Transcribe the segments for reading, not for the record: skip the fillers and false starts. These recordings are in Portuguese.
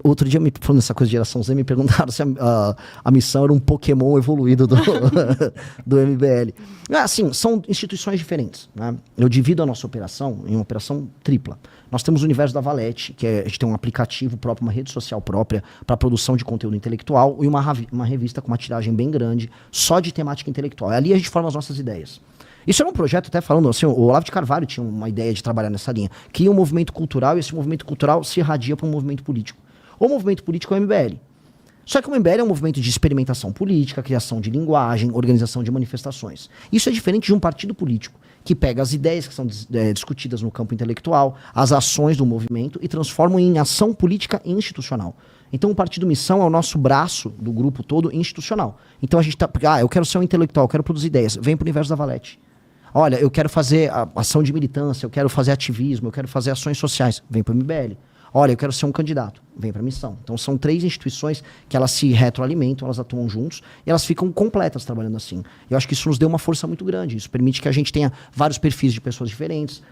Outro dia, falando essa coisa de geração Z, me perguntaram se a missão era um Pokémon evoluído do MBL. Assim, são instituições diferentes, né? Eu divido a nossa operação em uma operação tripla. Nós temos o universo da Valete, a gente tem um aplicativo próprio, uma rede social própria para produção de conteúdo intelectual e uma revista com uma tiragem bem grande, só de temática intelectual. Ali a gente forma as nossas ideias. Isso era um projeto, até falando assim, o Olavo de Carvalho tinha uma ideia de trabalhar nessa linha. Cria um movimento cultural e esse movimento cultural se irradia para um movimento político. O movimento político é o MBL. Só que o MBL é um movimento de experimentação política, criação de linguagem, organização de manifestações. Isso é diferente de um partido político, que pega as ideias que são discutidas no campo intelectual, as ações do movimento e transforma em ação política institucional. Então o Partido Missão é o nosso braço do grupo todo institucional. Então a gente tá, eu quero ser um intelectual, eu quero produzir ideias, vem para o universo da Valete. Olha, eu quero fazer ação de militância, eu quero fazer ativismo, eu quero fazer ações sociais, vem para o MBL. Olha, eu quero ser um candidato, vem para a missão. Então são 3 instituições que elas se retroalimentam, elas atuam juntos e elas ficam completas trabalhando assim. Eu acho que isso nos deu uma força muito grande. Isso permite que a gente tenha vários perfis de pessoas diferentes,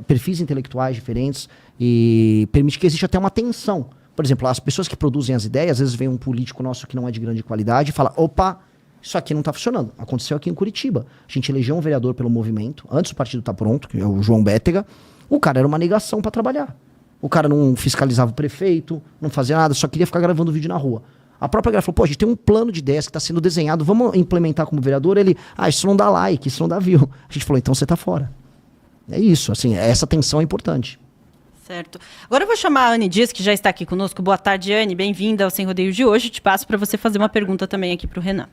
perfis intelectuais diferentes e permite que exista até uma tensão. Por exemplo, as pessoas que produzem as ideias, às vezes vem um político nosso que não é de grande qualidade e fala, opa, isso aqui não está funcionando. Aconteceu aqui em Curitiba. A gente elegeu um vereador pelo movimento, antes do partido estar pronto, que é o João Bétega. O cara era uma negação para trabalhar. O cara não fiscalizava o prefeito, não fazia nada, só queria ficar gravando vídeo na rua. A própria galera falou, pô, a gente tem um plano de ideias que está sendo desenhado, vamos implementar como vereador? Ele, isso não dá like, isso não dá view. A gente falou, então você tá fora. É isso, assim, essa tensão é importante. Certo. Agora eu vou chamar a Anne Dias, que já está aqui conosco. Boa tarde, Anne, bem-vinda ao Sem Rodeios de hoje. Te passo para você fazer uma pergunta também aqui para o Renan.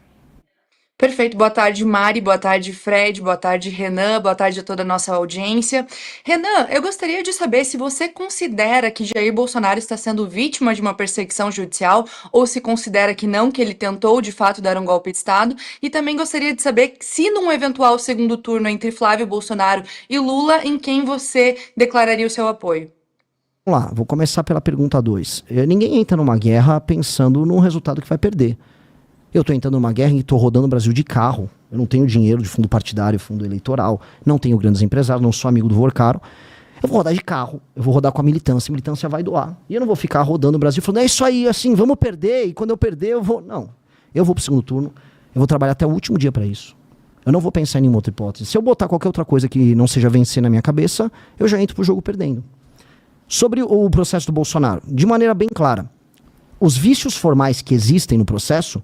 Perfeito, boa tarde Mari, boa tarde Fred, boa tarde Renan, boa tarde a toda a nossa audiência. Renan, eu gostaria de saber se você considera que Jair Bolsonaro está sendo vítima de uma perseguição judicial ou se considera que não, que ele tentou de fato dar um golpe de Estado, e também gostaria de saber se num eventual segundo turno entre Flávio Bolsonaro e Lula, em quem você declararia o seu apoio. Vamos lá, vou começar pela pergunta 2. Ninguém entra numa guerra pensando num resultado que vai perder. Eu estou entrando numa guerra e estou rodando o Brasil de carro. Eu não tenho dinheiro de fundo partidário, fundo eleitoral, não tenho grandes empresários, não sou amigo do Vorcaro. Eu vou rodar de carro, eu vou rodar com a militância vai doar. E eu não vou ficar rodando o Brasil falando, é isso aí, assim, vamos perder, e quando eu perder eu vou... Não, eu vou pro segundo turno, eu vou trabalhar até o último dia para isso. Eu não vou pensar em nenhuma outra hipótese. Se eu botar qualquer outra coisa que não seja vencer na minha cabeça, eu já entro pro jogo perdendo. Sobre o processo do Bolsonaro, de maneira bem clara, os vícios formais que existem no processo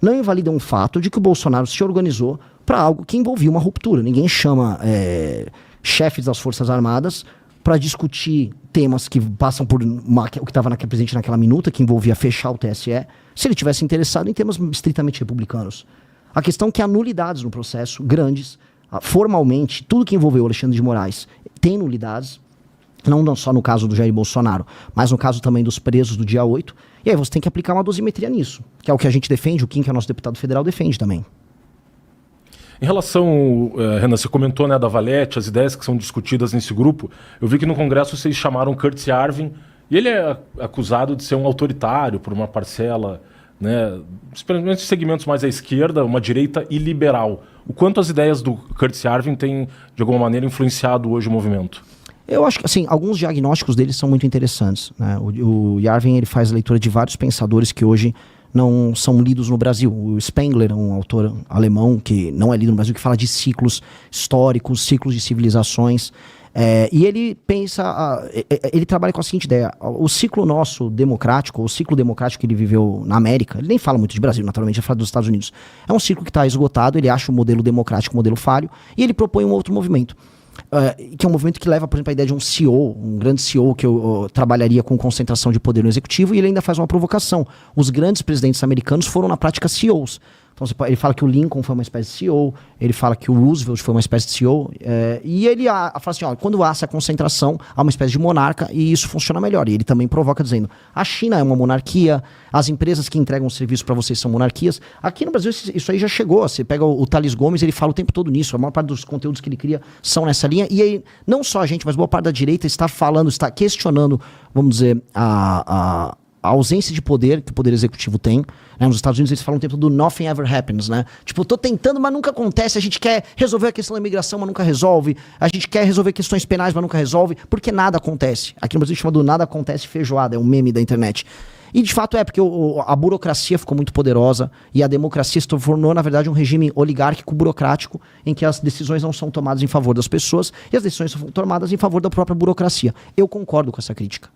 não invalidam o fato de que o Bolsonaro se organizou para algo que envolvia uma ruptura. Ninguém chama chefes das Forças Armadas para discutir temas que passam por o que estava presente naquela minuta, que envolvia fechar o TSE, se ele tivesse interessado em temas estritamente republicanos. A questão é que há nulidades no processo, grandes. Formalmente, tudo que envolveu o Alexandre de Moraes tem nulidades, não só no caso do Jair Bolsonaro, mas no caso também dos presos do dia 8. E aí você tem que aplicar uma dosimetria nisso, que é o que a gente defende, o Kim, que é o nosso deputado federal, defende também. Em relação, Renan, você comentou, né, da Valete, as ideias que são discutidas nesse grupo. Eu vi que no Congresso vocês chamaram Curtis Yarvin, e ele é acusado de ser um autoritário por uma parcela, né, especialmente segmentos mais à esquerda, uma direita iliberal. O quanto as ideias do Curtis Yarvin têm, de alguma maneira, influenciado hoje o movimento? Eu acho que, assim, alguns diagnósticos dele são muito interessantes, né? O Yarvin, ele faz a leitura de vários pensadores que hoje não são lidos no Brasil. O Spengler, um autor alemão que não é lido no Brasil, que fala de ciclos históricos, ciclos de civilizações. E ele pensa, ele trabalha com a seguinte ideia: o ciclo nosso democrático, o ciclo democrático que ele viveu na América, ele nem fala muito de Brasil, naturalmente, ele fala dos Estados Unidos, é um ciclo que está esgotado. Ele acha o modelo democrático um modelo falho, e ele propõe um outro movimento. Que é um movimento que leva, por exemplo, a ideia de um CEO, um grande CEO que eu trabalharia com concentração de poder no executivo, e ele ainda faz uma provocação. Os grandes presidentes americanos foram, na prática, CEOs. Então, ele fala que o Lincoln foi uma espécie de CEO, ele fala que o Roosevelt foi uma espécie de CEO, e ele fala assim, ó, quando há essa concentração, há uma espécie de monarca, e isso funciona melhor. E ele também provoca dizendo, a China é uma monarquia, as empresas que entregam serviço para vocês são monarquias. Aqui no Brasil isso aí já chegou. Você pega o Thales Gomes, ele fala o tempo todo nisso, a maior parte dos conteúdos que ele cria são nessa linha, e aí não só a gente, mas boa parte da direita está falando, está questionando, vamos dizer, a ausência de poder que o poder executivo tem. Né? Nos Estados Unidos eles falam o tempo do nothing ever happens, né? Tipo, eu tô tentando, mas nunca acontece. A gente quer resolver a questão da imigração, mas nunca resolve. A gente quer resolver questões penais, mas nunca resolve, porque nada acontece. Aqui no Brasil chama do nada acontece feijoada, é um meme da internet. E de fato porque a burocracia ficou muito poderosa e a democracia se tornou, na verdade, um regime oligárquico burocrático em que as decisões não são tomadas em favor das pessoas e as decisões são tomadas em favor da própria burocracia. Eu concordo com essa crítica.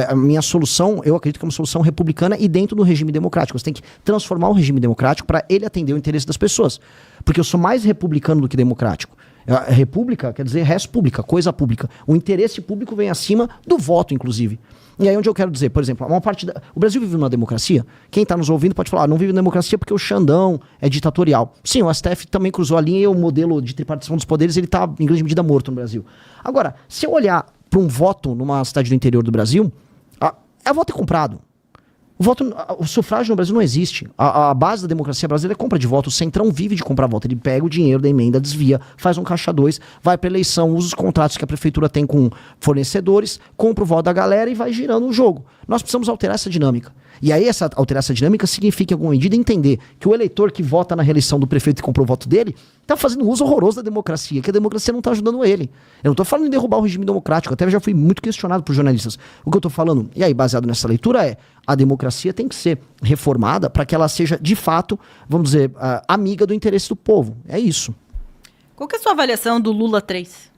A minha solução, eu acredito que é uma solução republicana e dentro do regime democrático. Você tem que transformar o regime democrático para ele atender o interesse das pessoas. Porque eu sou mais republicano do que democrático. A república quer dizer res pública, coisa pública. O interesse público vem acima do voto, inclusive. E aí onde eu quero dizer, por exemplo, o Brasil vive numa democracia. Quem está nos ouvindo pode falar, não vive numa democracia porque o Xandão é ditatorial. Sim, o STF também cruzou a linha e o modelo de tripartição dos poderes ele está em grande medida morto no Brasil. Agora, se eu olhar para um voto numa cidade do interior do Brasil, voto é comprado. O sufrágio no Brasil não existe. A base da democracia brasileira é compra de voto. O Centrão vive de comprar voto. Ele pega o dinheiro da emenda, desvia, faz um caixa 2, vai para eleição, usa os contratos que a prefeitura tem com fornecedores, compra o voto da galera e vai girando o jogo. Nós precisamos alterar essa dinâmica. E aí alterar essa dinâmica significa, em alguma medida, entender que o eleitor que vota na reeleição do prefeito e comprou o voto dele está fazendo um uso horroroso da democracia, que a democracia não está ajudando ele. Eu não estou falando em derrubar o regime democrático, até já fui muito questionado por jornalistas. O que eu estou falando, e aí baseado nessa leitura, a democracia tem que ser reformada para que ela seja, de fato, vamos dizer, amiga do interesse do povo. É isso. Qual que é a sua avaliação do Lula 3?